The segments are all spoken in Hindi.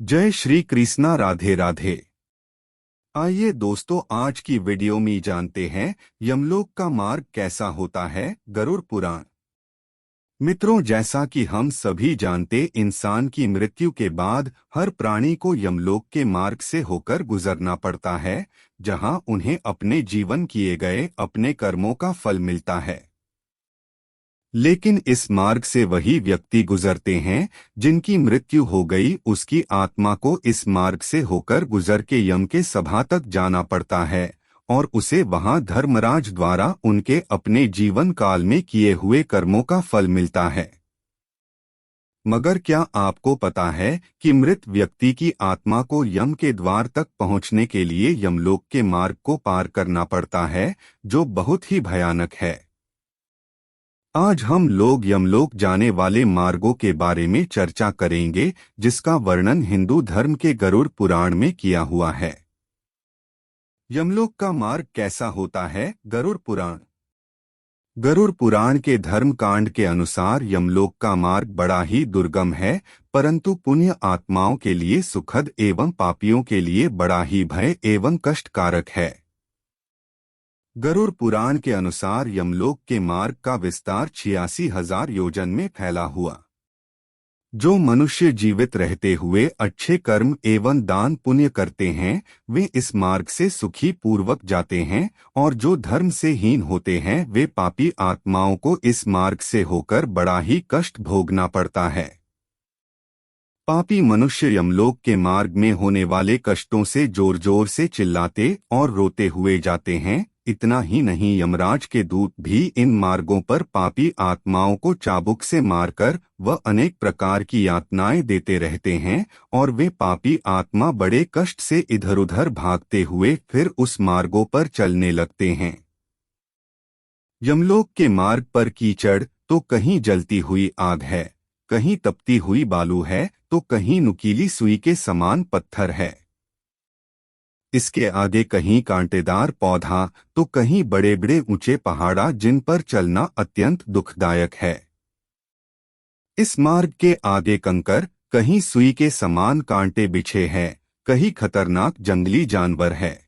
जय श्री कृष्णा। राधे राधे। आइए दोस्तों, आज की वीडियो में जानते हैं यमलोक का मार्ग कैसा होता है। गरुड़ पुराण। मित्रों, जैसा कि हम सभी जानते, इंसान की मृत्यु के बाद हर प्राणी को यमलोक के मार्ग से होकर गुजरना पड़ता है, जहां उन्हें अपने जीवन किए गए अपने कर्मों का फल मिलता है। लेकिन इस मार्ग से वही व्यक्ति गुजरते हैं जिनकी मृत्यु हो गई। उसकी आत्मा को इस मार्ग से होकर गुजर के यम के सभा तक जाना पड़ता है और उसे वहां धर्मराज द्वारा उनके अपने जीवन काल में किए हुए कर्मों का फल मिलता है। मगर क्या आपको पता है कि मृत व्यक्ति की आत्मा को यम के द्वार तक पहुंचने के लिए यमलोक के मार्ग को पार करना पड़ता है, जो बहुत ही भयानक है। आज हम लोग यमलोक जाने वाले मार्गों के बारे में चर्चा करेंगे, जिसका वर्णन हिंदू धर्म के गरुड़ पुराण में किया हुआ है। यमलोक का मार्ग कैसा होता है। गरुड़ पुराण। गरुड़ पुराण के धर्म कांड के अनुसार यमलोक का मार्ग बड़ा ही दुर्गम है, परंतु पुण्य आत्माओं के लिए सुखद एवं पापियों के लिए बड़ा ही भय एवं कष्टकारक है। गरुड़ पुराण के अनुसार यमलोक के मार्ग का विस्तार 86,000 योजन में फैला हुआ। जो मनुष्य जीवित रहते हुए अच्छे कर्म एवं दान पुण्य करते हैं, वे इस मार्ग से सुखी पूर्वक जाते हैं, और जो धर्म से हीन होते हैं, वे पापी आत्माओं को इस मार्ग से होकर बड़ा ही कष्ट भोगना पड़ता है। पापी मनुष्य यमलोक के मार्ग में होने वाले कष्टों से जोर जोर से चिल्लाते और रोते हुए जाते हैं। इतना ही नहीं, यमराज के दूत भी इन मार्गों पर पापी आत्माओं को चाबुक से मारकर व अनेक प्रकार की यातनाएं देते रहते हैं, और वे पापी आत्मा बड़े कष्ट से इधर उधर भागते हुए फिर उस मार्गों पर चलने लगते हैं। यमलोक के मार्ग पर कीचड़ तो कहीं जलती हुई आग है, कहीं तपती हुई बालू है, तो कहीं नुकीली सुई के समान पत्थर है। इसके आगे कहीं कांटेदार पौधा तो कहीं बड़े बड़े ऊंचे पहाड़ा, जिन पर चलना अत्यंत दुखदायक है। इस मार्ग के आगे कंकर, कहीं सुई के समान कांटे बिछे हैं, कहीं खतरनाक जंगली जानवर है।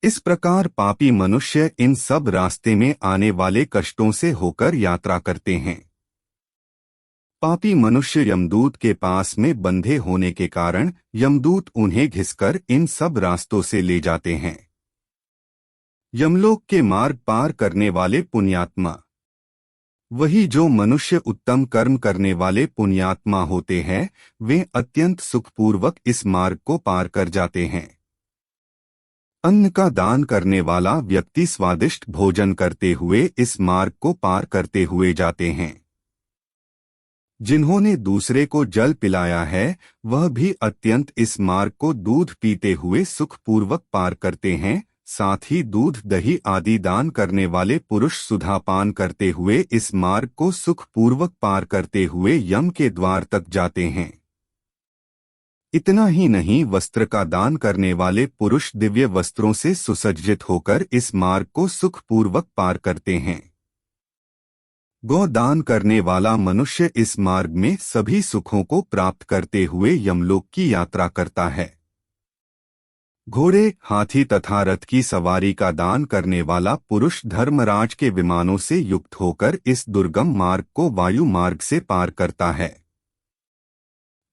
इस प्रकार पापी मनुष्य इन सब रास्ते में आने वाले कष्टों से होकर यात्रा करते हैं। पापी मनुष्य यमदूत के पास में बंधे होने के कारण यमदूत उन्हें घिसकर इन सब रास्तों से ले जाते हैं। यमलोक के मार्ग पार करने वाले पुण्यात्मा, वही जो मनुष्य उत्तम कर्म करने वाले पुण्यात्मा होते हैं, वे अत्यंत सुखपूर्वक इस मार्ग को पार कर जाते हैं। अन्न का दान करने वाला व्यक्ति स्वादिष्ट भोजन करते हुए इस मार्ग को पार करते हुए जाते हैं। जिन्होंने दूसरे को जल पिलाया है, वह भी अत्यंत इस मार्ग को दूध पीते हुए सुखपूर्वक पार करते हैं। साथ ही दूध दही आदि दान करने वाले पुरुष सुधापान करते हुए इस मार्ग को सुखपूर्वक पार करते हुए यम के द्वार तक जाते हैं। इतना ही नहीं, वस्त्र का दान करने वाले पुरुष दिव्य वस्त्रों से सुसज्जित होकर इस मार्ग को सुखपूर्वक पार करते हैं। गोदान करने वाला मनुष्य इस मार्ग में सभी सुखों को प्राप्त करते हुए यमलोक की यात्रा करता है। घोड़े, हाथी तथा रथ की सवारी का दान करने वाला पुरुष धर्मराज के विमानों से युक्त होकर इस दुर्गम मार्ग को वायु मार्ग से पार करता है।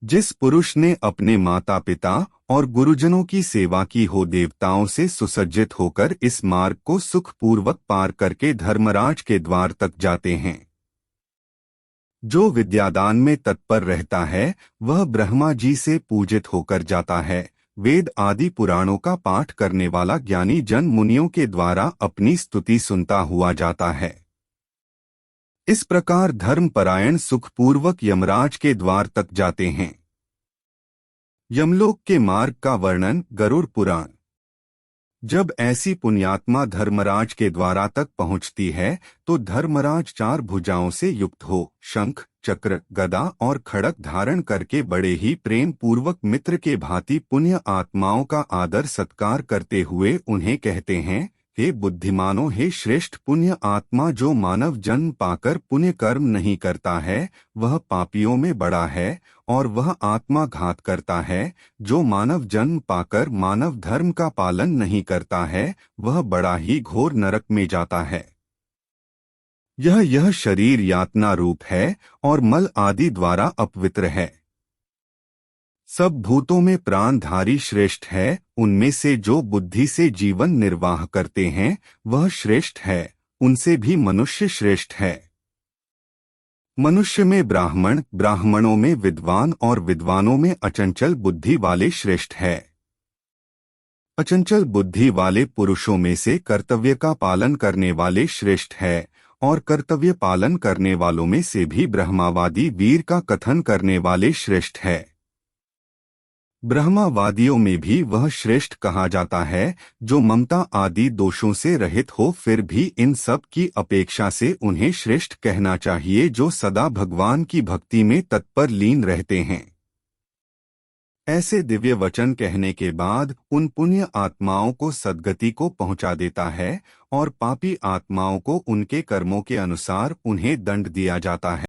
जिस पुरुष ने अपने माता पिता और गुरुजनों की सेवा की हो, देवताओं से सुसज्जित होकर इस मार्ग को सुखपूर्वक पार करके धर्मराज के द्वार तक जाते हैं। जो विद्यादान में तत्पर रहता है, वह ब्रह्मा जी से पूजित होकर जाता है। वेद आदि पुराणों का पाठ करने वाला ज्ञानी जन मुनियों के द्वारा अपनी स्तुति सुनता हुआ जाता है। इस प्रकार धर्मपरायण सुखपूर्वक यमराज के द्वार तक जाते हैं। यमलोक के मार्ग का वर्णन। गरुड़ पुराण। जब ऐसी पुण्यात्मा धर्मराज के द्वारा तक पहुंचती है, तो धर्मराज 4 भुजाओं से युक्त हो शंख, चक्र, गदा और खड़ग धारण करके बड़े ही प्रेम पूर्वक मित्र के भांति पुण्य आत्माओं का आदर सत्कार करते हुए उन्हें कहते हैं, हे बुद्धिमानों, हे श्रेष्ठ पुण्य आत्मा, जो मानव जन्म पाकर पुण्य कर्म नहीं करता है वह पापियों में बड़ा है, और वह आत्मा घात करता है जो मानव जन्म पाकर मानव धर्म का पालन नहीं करता है वह बड़ा ही घोर नरक में जाता है। यह शरीर यातना रूप है और मल आदि द्वारा अपवित्र है। सब भूतों में प्राणधारी श्रेष्ठ है, उनमें से जो बुद्धि से जीवन निर्वाह करते हैं वह श्रेष्ठ है, उनसे भी मनुष्य श्रेष्ठ है। मनुष्य में ब्राह्मण, ब्राह्मणों में विद्वान और विद्वानों में अचंचल बुद्धि वाले श्रेष्ठ है। अचंचल बुद्धि वाले पुरुषों में से कर्तव्य का पालन करने वाले श्रेष्ठ है, और कर्तव्य पालन करने वालों में से भी ब्रह्मावादी वीर का कथन करने वाले श्रेष्ठ है। ब्रह्मावादियों में भी वह श्रेष्ठ कहा जाता है जो ममता आदि दोषों से रहित हो, फिर भी इन सब की अपेक्षा से उन्हें श्रेष्ठ कहना चाहिए जो सदा भगवान की भक्ति में तत्पर लीन रहते हैं। ऐसे दिव्य वचन कहने के बाद उन पुण्य आत्माओं को सद्गति को पहुंचा देता है और पापी आत्माओं को उनके कर्मों के अनुसार उन्हें दंड दिया जाता है।